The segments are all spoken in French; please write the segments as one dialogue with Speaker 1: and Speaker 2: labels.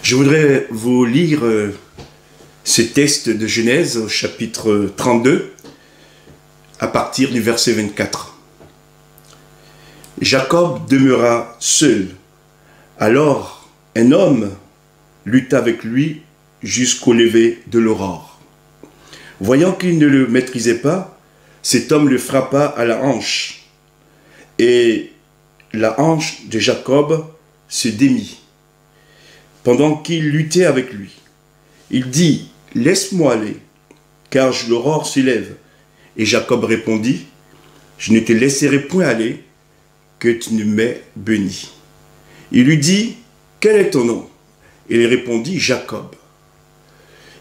Speaker 1: Je voudrais vous lire ce texte de Genèse au chapitre 32 à partir du verset 24. Jacob demeura seul. Alors un homme lutta avec lui jusqu'au lever de l'aurore. Voyant qu'il ne le maîtrisait pas, cet homme le frappa à la hanche. Et la hanche de Jacob se démit, pendant qu'il luttait avec lui. Il dit, « Laisse-moi aller, car l'aurore se lève. » Et Jacob répondit, « Je ne te laisserai point aller, que tu ne m'aies béni. » Il lui dit, « Quel est ton nom ?» Il répondit, « Jacob. »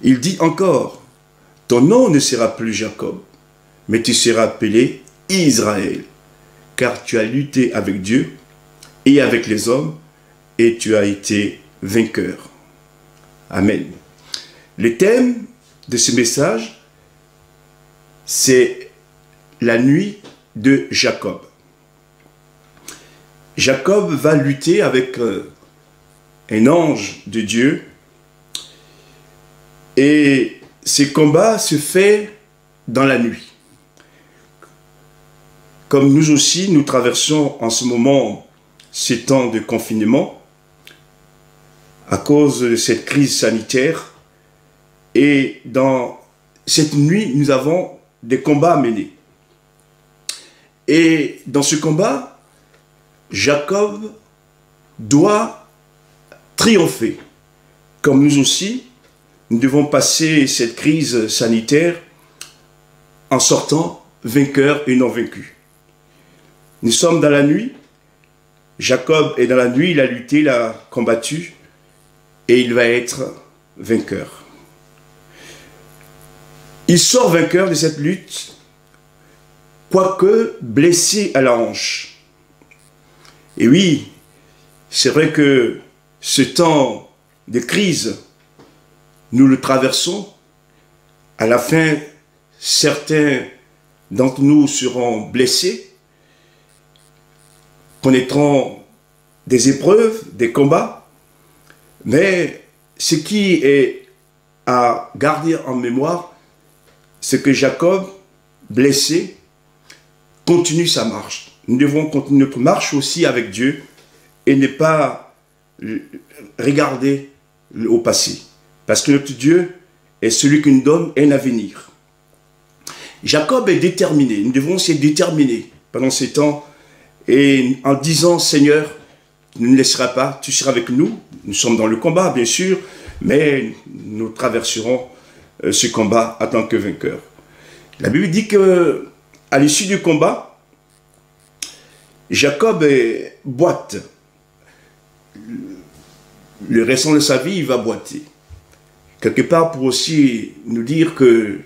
Speaker 1: Il dit encore, « Ton nom ne sera plus Jacob, mais tu seras appelé Israël, car tu as lutté avec Dieu et avec les hommes, et tu as été vainqueur. » Amen. Le thème de ce message, c'est la nuit de Jacob. Jacob va lutter avec un ange de Dieu, et ce combat se fait dans la nuit. Comme nous aussi, nous traversons en ce moment ces temps de confinement à cause de cette crise sanitaire. Et dans cette nuit, nous avons des combats à mener. Et dans ce combat, Jacob doit triompher. Comme nous aussi, nous devons passer cette crise sanitaire en sortant vainqueurs et non vaincus. Nous sommes dans la nuit. Jacob est dans la nuit, il a lutté, il a combattu et il va être vainqueur. Il sort vainqueur de cette lutte, quoique blessé à la hanche. Et oui, c'est vrai que ce temps de crise, nous le traversons. À la fin, certains d'entre nous seront blessés, connaîtront des épreuves, des combats, mais ce qui est à garder en mémoire, c'est que Jacob, blessé, continue sa marche. Nous devons continuer notre marche aussi avec Dieu et ne pas regarder au passé. Parce que notre Dieu est celui qui nous donne un avenir. Jacob est déterminé. Nous devons se déterminer pendant ces temps et en disant, Seigneur, tu ne nous laisseras pas, tu seras avec nous. Nous sommes dans le combat, bien sûr, mais nous traverserons ce combat en tant que vainqueur. La Bible dit que à l'issue du combat, Jacob boite. Le restant de sa vie, il va boiter. Quelque part pour aussi nous dire que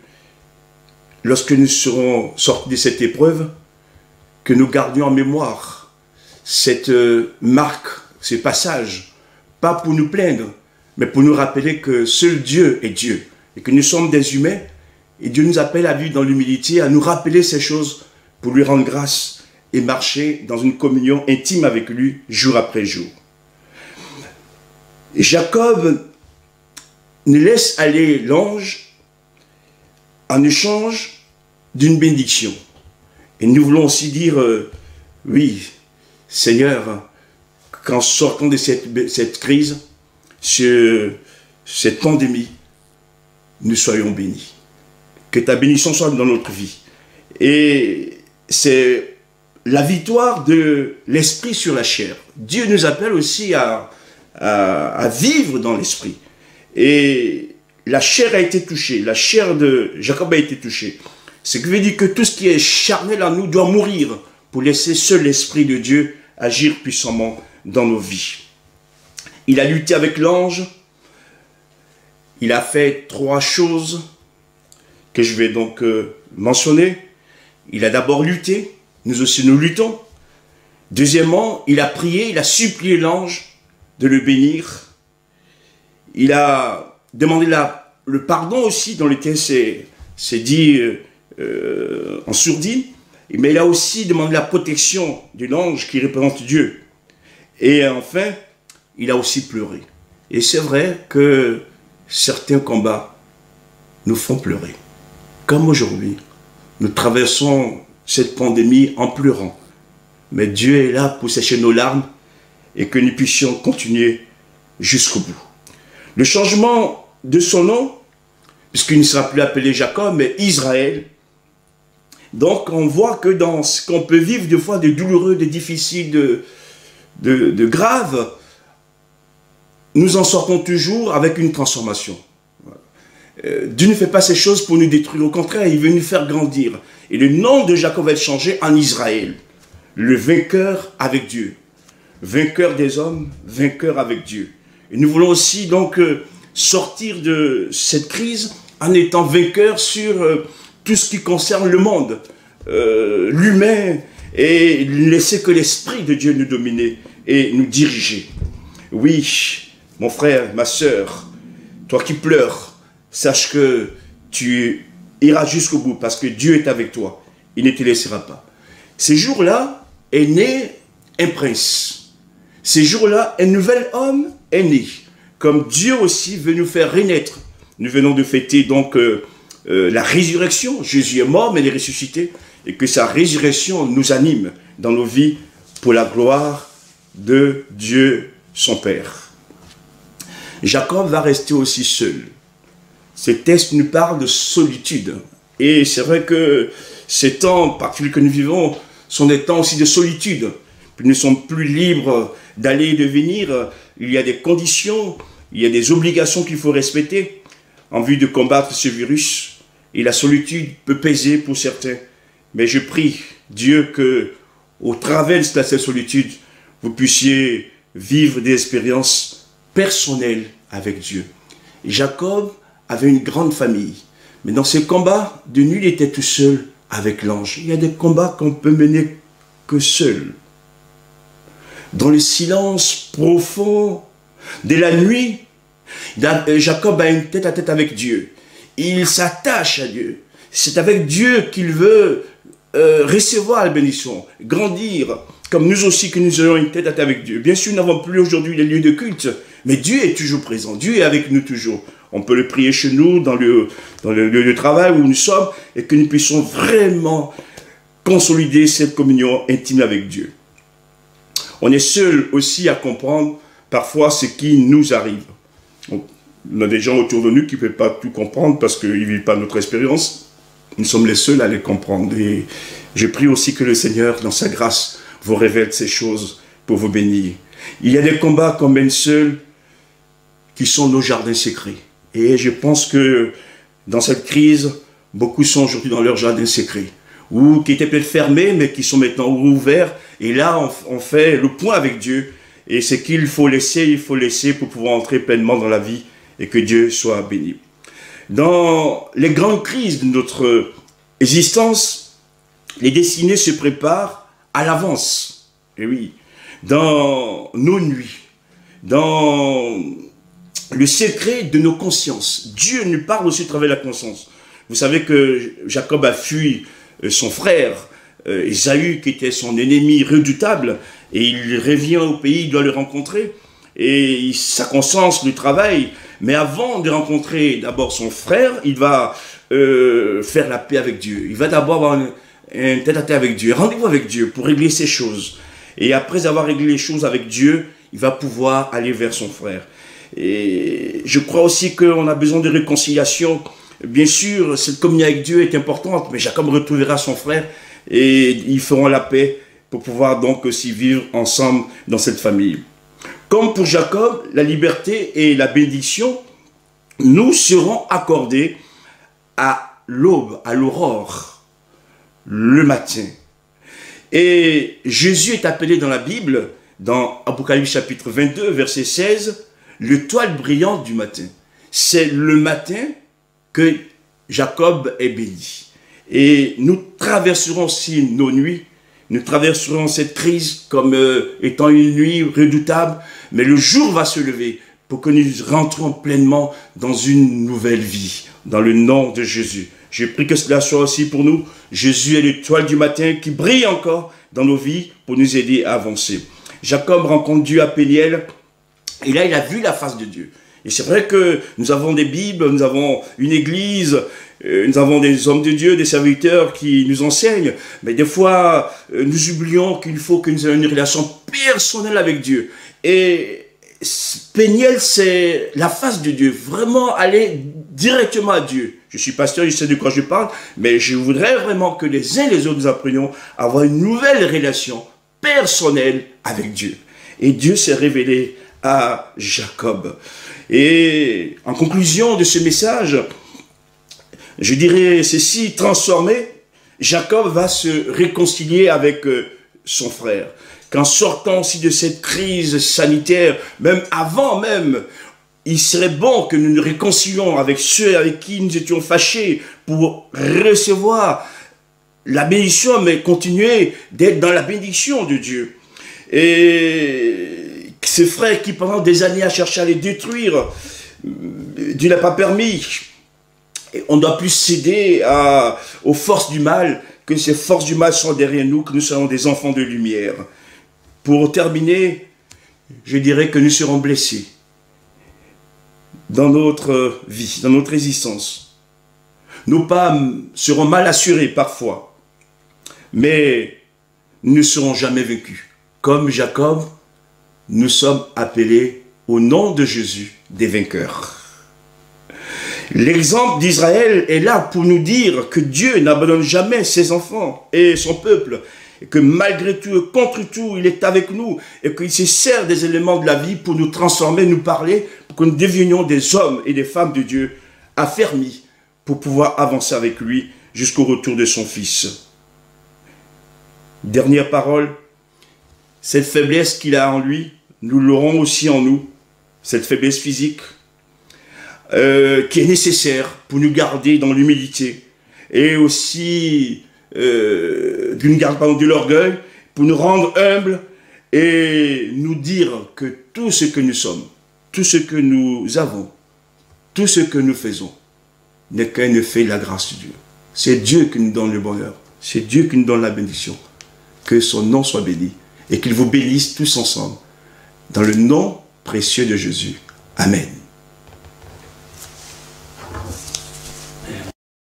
Speaker 1: lorsque nous serons sortis de cette épreuve, que nous gardions en mémoire cette marque, ce passage, pas pour nous plaindre, mais pour nous rappeler que seul Dieu est Dieu, et que nous sommes des humains, et Dieu nous appelle à vivre dans l'humilité, à nous rappeler ces choses pour lui rendre grâce et marcher dans une communion intime avec lui jour après jour. Et Jacob ne laisse aller l'ange en échange d'une bénédiction. Et nous voulons aussi dire, oui, Seigneur, qu'en sortant de cette crise, cette pandémie, nous soyons bénis. Que ta bénédiction soit dans notre vie. Et c'est la victoire de l'esprit sur la chair. Dieu nous appelle aussi à vivre dans l'esprit. Et la chair a été touchée, la chair de Jacob a été touchée. Ce qui veut dire que tout ce qui est charnel en nous doit mourir pour laisser seul l'Esprit de Dieu agir puissamment dans nos vies. Il a lutté avec l'ange. Il a fait 3 choses que je vais donc mentionner. Il a d'abord lutté. Nous aussi nous luttons. Deuxièmement, il a prié, il a supplié l'ange de le bénir. Il a demandé le pardon aussi, dans lequel c'est dit en sourdine, mais il a aussi demandé la protection de l'ange qui représente Dieu. Et enfin, il a aussi pleuré. Et c'est vrai que certains combats nous font pleurer. Comme aujourd'hui, nous traversons cette pandémie en pleurant. Mais Dieu est là pour sécher nos larmes et que nous puissions continuer jusqu'au bout. Le changement de son nom, puisqu'il ne sera plus appelé Jacob, mais Israël. Donc on voit que dans ce qu'on peut vivre des fois de douloureux, de difficiles, de graves, nous en sortons toujours avec une transformation. Dieu ne fait pas ces choses pour nous détruire, au contraire, il veut nous faire grandir. Et le nom de Jacob va être changé en Israël, le vainqueur avec Dieu. Vainqueur des hommes, vainqueur avec Dieu. Et nous voulons aussi donc sortir de cette crise en étant vainqueurs sur tout ce qui concerne le monde, l'humain, et laisser que l'Esprit de Dieu nous domine et nous diriger. Oui, mon frère, ma sœur, toi qui pleures, sache que tu iras jusqu'au bout parce que Dieu est avec toi. Il ne te laissera pas. Ces jours-là est né un prince. Ces jours-là, un nouvel homme est né. Comme Dieu aussi veut nous faire renaître. Nous venons de fêter donc la résurrection. Jésus est mort, mais il est ressuscité. Et que sa résurrection nous anime dans nos vies pour la gloire de Dieu, son Père. Jacob va rester aussi seul. Ce texte nous parle de solitude. Et c'est vrai que ces temps particuliers que nous vivons sont des temps aussi de solitude. Nous ne sommes plus libres d'aller et de venir. Il y a des conditions, il y a des obligations qu'il faut respecter en vue de combattre ce virus. Et la solitude peut peser pour certains. Mais je prie Dieu que, au travers de cette solitude, vous puissiez vivre des expériences personnelles avec Dieu. Jacob avait une grande famille. Mais dans ces combats, de nuit, il était tout seul avec l'ange. Il y a des combats qu'on peut mener que seul. Dans le silence profond de la nuit, Jacob a une tête-à-tête avec Dieu. Il s'attache à Dieu. C'est avec Dieu qu'il veut recevoir la bénédiction, grandir, comme nous aussi que nous ayons une tête-à-tête avec Dieu. Bien sûr, nous n'avons plus aujourd'hui les lieux de culte, mais Dieu est toujours présent. Dieu est avec nous toujours. On peut le prier chez nous, dans le lieu de travail où nous sommes, et que nous puissions vraiment consolider cette communion intime avec Dieu. On est seul aussi à comprendre parfois ce qui nous arrive. On a des gens autour de nous qui ne peuvent pas tout comprendre parce qu'ils ne vivent pas notre expérience. Nous sommes les seuls à les comprendre. Et je prie aussi que le Seigneur, dans sa grâce, vous révèle ces choses pour vous bénir. Il y a des combats qu'on mène seuls qui sont nos jardins secrets. Et je pense que dans cette crise, beaucoup sont aujourd'hui dans leur jardin secret. Ou qui étaient peut-être fermés, mais qui sont maintenant ouverts. Et là, on fait le point avec Dieu. Et ce qu'il faut laisser, il faut laisser pour pouvoir entrer pleinement dans la vie et que Dieu soit béni. Dans les grandes crises de notre existence, les destinées se préparent à l'avance. Et oui, dans nos nuits, dans le secret de nos consciences. Dieu nous parle aussi à travers la conscience. Vous savez que Jacob a fui son frère, Ésaü, qui était son ennemi redoutable, et il revient au pays, il doit le rencontrer, et sa conscience le travaille. Mais avant de rencontrer d'abord son frère, il va faire la paix avec Dieu. Il va d'abord avoir un tête-à-tête avec Dieu, rendez-vous avec Dieu pour régler ces choses. Et après avoir réglé les choses avec Dieu, il va pouvoir aller vers son frère. Et je crois aussi qu'on a besoin de réconciliation. Bien sûr, cette communion avec Dieu est importante, mais Jacob retrouvera son frère et ils feront la paix pour pouvoir donc aussi vivre ensemble dans cette famille. Comme pour Jacob, la liberté et la bénédiction nous seront accordées à l'aube, à l'aurore, le matin. Et Jésus est appelé dans la Bible, dans Apocalypse chapitre 22, verset 16, l'étoile brillante du matin. C'est le matin que Jacob est béni. Et nous traverserons aussi nos nuits, nous traverserons cette crise comme étant une nuit redoutable, mais le jour va se lever pour que nous rentrons pleinement dans une nouvelle vie, dans le nom de Jésus. Je prie que cela soit aussi pour nous. Jésus est l'étoile du matin qui brille encore dans nos vies pour nous aider à avancer. Jacob rencontre Dieu à Péniel Et là, il a vu la face de Dieu. Et c'est vrai que nous avons des Bibles, nous avons une église, nous avons des hommes de Dieu, des serviteurs qui nous enseignent. Mais des fois, nous oublions qu'il faut que nous ayons une relation personnelle avec Dieu. Et Péniel, c'est la face de Dieu. Vraiment aller directement à Dieu. Je suis pasteur, je sais de quoi je parle, mais je voudrais vraiment que les uns et les autres nous apprenions à avoir une nouvelle relation personnelle avec Dieu. Et Dieu s'est révélé à Jacob. Et en conclusion de ce message, je dirais ceci: transformé, Jacob va se réconcilier avec son frère. Qu'en sortant aussi de cette crise sanitaire, même avant même, il serait bon que nous nous réconcilions avec ceux avec qui nous étions fâchés pour recevoir la bénédiction, mais continuer d'être dans la bénédiction de Dieu. Et ce frère qui pendant des années a cherché à les détruire, Dieu n'a pas permis. Et on ne doit plus céder aux forces du mal, que ces forces du mal sont derrière nous, que nous soyons des enfants de lumière. Pour terminer, je dirais que nous serons blessés dans notre vie, dans notre existence. Nos pas seront mal assurés parfois, mais nous ne serons jamais vaincus. Comme Jacob, nous sommes appelés au nom de Jésus des vainqueurs. L'exemple d'Israël est là pour nous dire que Dieu n'abandonne jamais ses enfants et son peuple, et que malgré tout et contre tout, il est avec nous, et qu'il se sert des éléments de la vie pour nous transformer, nous parler, pour que nous devenions des hommes et des femmes de Dieu affermis pour pouvoir avancer avec lui jusqu'au retour de son Fils. Dernière parole, cette faiblesse qu'il a en lui, nous l'aurons aussi en nous, cette faiblesse physique, qui est nécessaire pour nous garder dans l'humilité et aussi nous garder de l'orgueil, pour nous rendre humbles et nous dire que tout ce que nous sommes, tout ce que nous avons, tout ce que nous faisons n'est qu'un effet de la grâce de Dieu. C'est Dieu qui nous donne le bonheur, c'est Dieu qui nous donne la bénédiction. Que son nom soit béni et qu'il vous bénisse tous ensemble dans le nom précieux de Jésus. Amen.